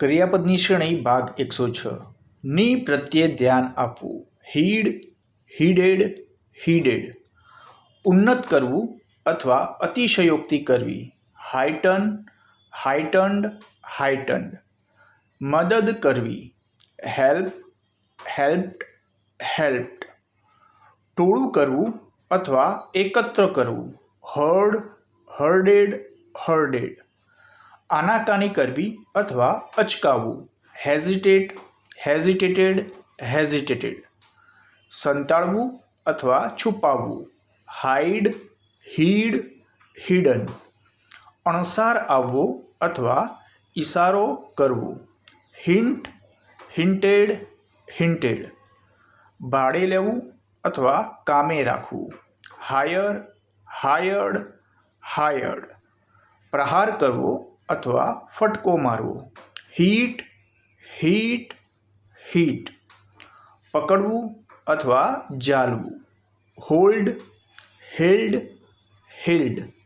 ક્રિયાપદની શ્રેણી ભાગ 106 ની પ્રત્યે ધ્યાન આપવું. હીડ, હીડેડ, હીડેડ. ઉન્નત કરવું અથવા અતિશયોક્તિ કરવી. હાઇટન, હાઇટન્ડ, હાઇટન્ડ. મદદ કરવી. હેલ્પ, હેલ્પ્ડ, હેલ્પ્ડ. ટોળું કરવું અથવા એકત્ર કરવું. હર્ડ, હર્ડેડ, હર્ડેડ. આનાકાની કરવી અથવા અચકાવવું. હેઝિટેટ, હેઝિટેટેડ, હેઝિટેટેડ. સંતાડવું અથવા છુપાવવું. Hide, hid, hidden. અણસાર આવવો અથવા ઇશારો કરવો. Hint, hinted, hinted. ભાડે લેવું અથવા કામે રાખવું. Hire, hired, hired. પ્રહાર કરવો અથવા ફટકો મારવો. Heat, heat, heat. પકડવું અથવા ઝાલવું. Hold, held, held.